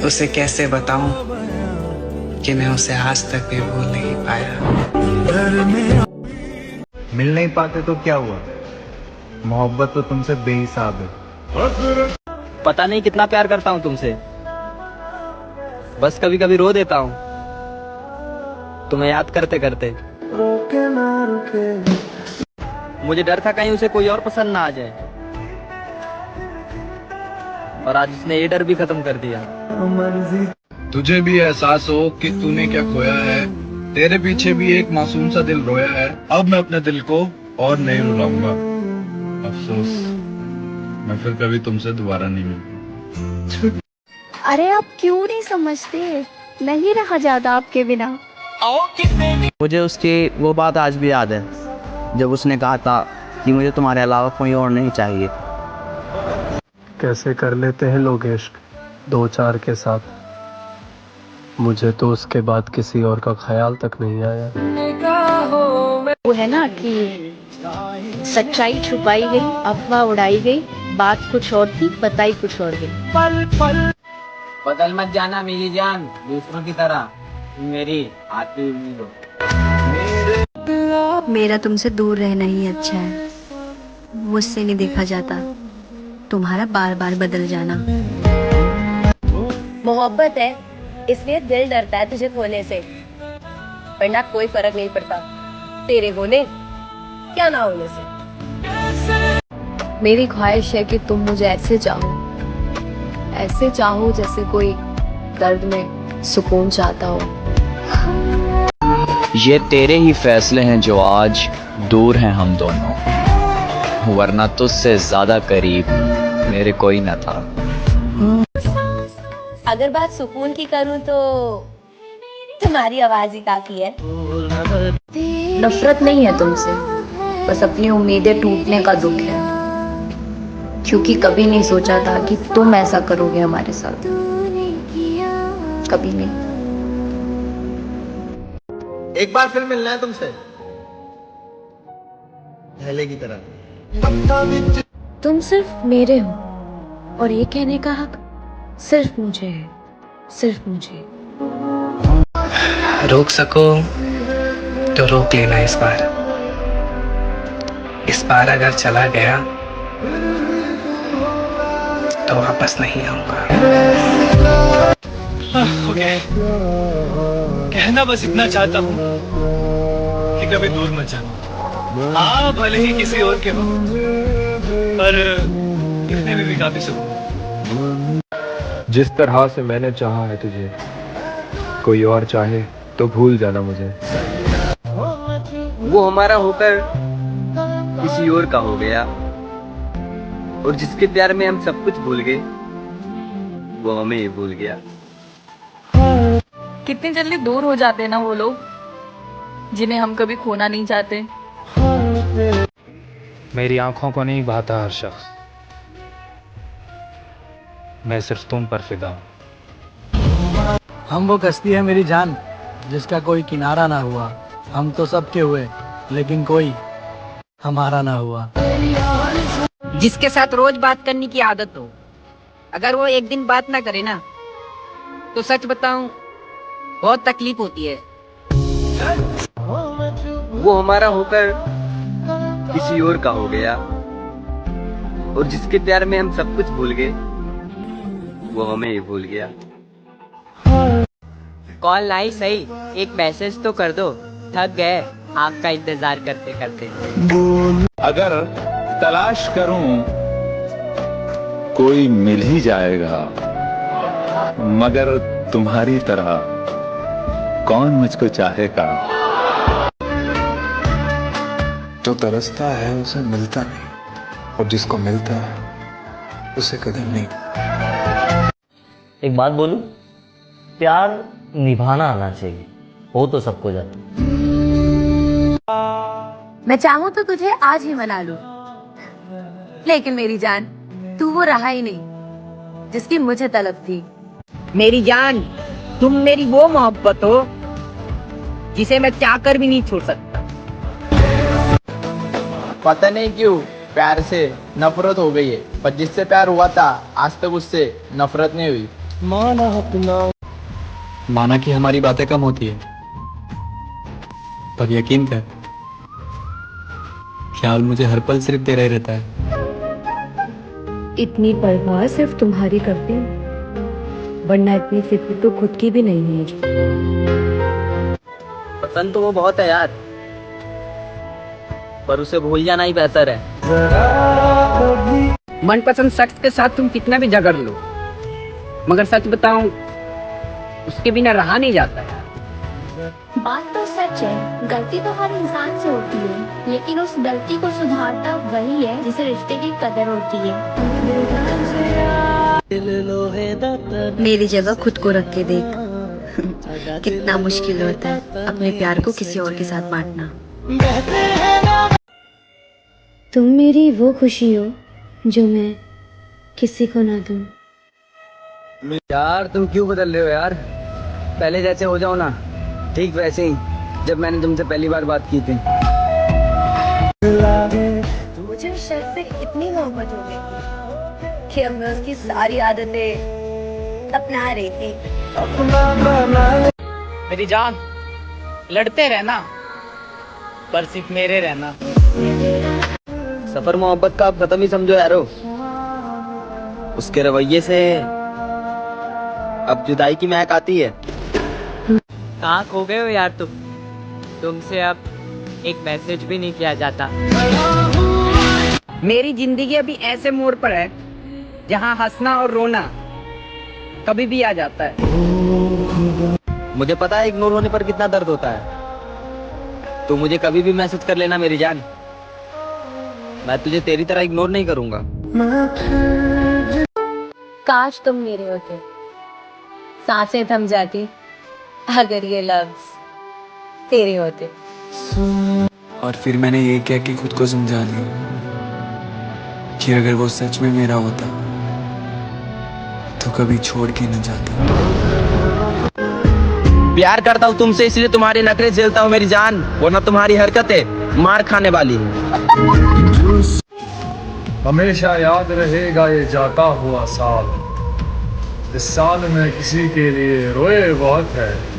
उसे कैसे बताऊं कि मैं उसे आज तक भी भूल नहीं पाया। मिल नहीं पाते तो क्या हुआ, मोहब्बत तो तुमसे बेहिसाब है। पता नहीं कितना प्यार करता हूँ तुमसे, बस कभी कभी रो देता हूँ तुम्हें याद करते करते। मुझे डर था कहीं उसे कोई और पसंद ना आ जाए, और आज उसने ये डर भी खत्म कर दिया। तुझे भी एहसास हो कि तूने क्या खोया है, तेरे पीछे भी एक मासूम सा दिल रोया है। अब मैं अपने दिल को और नहीं रुलाऊंगा, अफसोस मैं फिर कभी तुमसे दोबारा नहीं मिलूंगा। अरे आप क्यों नहीं समझते, नहीं रहा जाता आपके बिना। मुझे उसकी वो बात आज भी याद है जब उसने कहा था कि मुझे तुम्हारे अलावा कोई और नहीं चाहिए। कैसे कर लेते हैं लोग इश्क दो चार के साथ, मुझे तो उसके बाद किसी और का ख्याल तक नहीं आया। वो है ना कि सच्चाई छुपाई गई, अफवाह उड़ाई गई, बात कुछ और थी, बताई कुछ और गई। बदल मत जाना मेरी जान दूसरों की तरह, मेरी आती उम्मीद हो। मेरा तुमसे दूर रहना ही अच्छा है, मुझसे नहीं देखा जाता तुम्हारा बार बार बदल जाना। मोहब्बत है इसलिए दिल डरता है तुझे खोने से, वरना कोई फर्क नहीं पड़ता तेरे होने क्या ना होने से। मेरी ख्वाहिश है कि तुम मुझे ऐसे चाहो जैसे कोई दर्द में सुकून चाहता हो। ये तेरे ही फैसले हैं जो आज दूर हैं हम दोनों, वरना तुझसे ज्यादा करीब मेरे कोई न था। अगर बात सुकून की करूं तो तुम्हारी आवाज ही काफी है। नफरत नहीं है तुमसे, बस अपनी उम्मीदें टूटने का दुख है, क्योंकि कभी नहीं सोचा था कि तुम ऐसा करोगे हमारे साथ, कभी नहीं। एक बार फिर मिलना है तुमसे पहले की तरह। तुम सिर्फ मेरे हो और ये कहने का हक सिर्फ मुझे है, सिर्फ मुझे। रोक सको तो रोक लेना इस बार। इस बार अगर चला गया तो वापस नहीं आऊंगा। ओके, कहना बस इतना चाहता हूँ कि कभी दूर मत जाना। हाँ भले ही किसी और के हो, पर दिखने में भी काफी सुकून। जिस तरह से मैंने चाहा है तुझे, कोई और चाहे तो भूल जाना मुझे। वो हमारा होकर किसी और का हो गया, और जिसके प्यार में हम सब कुछ भूल गए वो हमें ही भूल गया। कितनी जल्दी दूर हो जाते हैं ना वो लोग जिन्हें हम कभी खोना नहीं चाहते। मेरी आंखों को नहीं भाता हर शख्स, मैं सिर्फ तुम पर फिदा हूं। हम वो कश्ती है मेरी जान जिसका कोई किनारा ना हुआ, हम तो सबके हुए लेकिन कोई हमारा ना हुआ। जिसके साथ रोज बात करने की आदत हो, अगर वो एक दिन बात ना करे ना तो सच बताऊं बहुत तकलीफ होती है। वो हमारा होकर किसी और का हो गया, और जिसके प्यार में हम सब कुछ भूल गए वो हमें ही भूल गया। कॉल नहीं सही, एक मैसेज तो कर दो, थक गए आपका इंतजार करते करते। अगर तलाश करूं कोई मिल ही जाएगा, मगर तुम्हारी तरह कौन मुझको चाहेगा। जो तरसता है उसे मिलता नहीं, और जिसको मिलता है उसे कदर नहीं। एक बात बोलूं, प्यार निभाना आना चाहिए, हो तो सबको जाता। मैं चाहूं तो तुझे आज ही मना लूं, लेकिन मेरी जान तू वो रहा ही नहीं जिसकी मुझे तलब थी। मेरी जान तुम मेरी वो मोहब्बत हो जिसे मैं चाह कर भी नहीं छोड़ सकता। पता नहीं क्यों प्यार से नफरत हो गई है, पर जिससे प्यार हुआ था आज तक उससे नफरत नहीं हुई। माना कि हमारी बातें कम होती है, पर यकीन कर, ख्याल मुझे हर पल सिर्फ तेरा ही रहता है। इतनी परवाह सिर्फ तुम्हारी करती हूँ, वरना इतनी फिक्र तो खुद की भी नहीं है मुझे। पसंद तो वो बहुत है यार, पर उसे भूल जाना ही बेहतर है। मनपसंद शख्स के साथ तुम कितना भी झगड़ लो, मगर सच बताऊं, उसके बिना रहा नहीं जाता यार। बात तो सच है, गलती तो हर इंसान से होती है, लेकिन उस गलती को सुधारता वही है जिसे रिश्ते की कदर होती है। मेरी जगह खुद को रख के देख, कितना मुश्किल होता है अपने प्यार को किसी और के साथ बांटना। तुम मेरी वो खुशी हो जो मैं किसी को ना दूं। यार तुम क्यों बदल रहे हो यार? पहले जैसे हो जाओ ना, ठीक वैसे ही जब मैंने तुमसे पहली बार बात की थी। मुझे उस शख्स से इतनी मोहब्बत हो गई कि अब मैं उसकी सारी आदतें अपना रही थी। मेरी जान, लड़ते रहना, पर सिर्फ मेरे रहना। सफर मोहब्बत का अब खत्म ही समझो यारो। उसके रवैये से अब जुदाई की महक आती है। कहाँ खो गए हो यार तुम? तुमसे अब एक मैसेज भी नहीं किया जाता। मेरी जिंदगी अभी ऐसे मोड़ पर है जहाँ हंसना और रोना कभी भी आ जाता है। मुझे पता है इग्नोर होने पर कितना दर्द होता है। तो मुझे कभी भी मैसेज कर लेना मेरी जान, मैं तुझे तेरी तरह इग्नोर नहीं करूंगा। काश तुम मेरे होते, सांसें थम जाती अगर ये लफ्ज तेरे होते। और फिर मैंने ये कह के खुद को समझा लिया कि अगर वो सच में मेरा होता तो कभी छोड़ के न जाता। प्यार करता हूँ तुमसे, इसलिए तुम्हारे नखरे झेलता हूँ मेरी जान, वरना तुम्हारी हरकतें मार खाने वाली है। हमेशा याद रहेगा ये जाता हुआ साल, इस साल में किसी के लिए रोए बहुत है।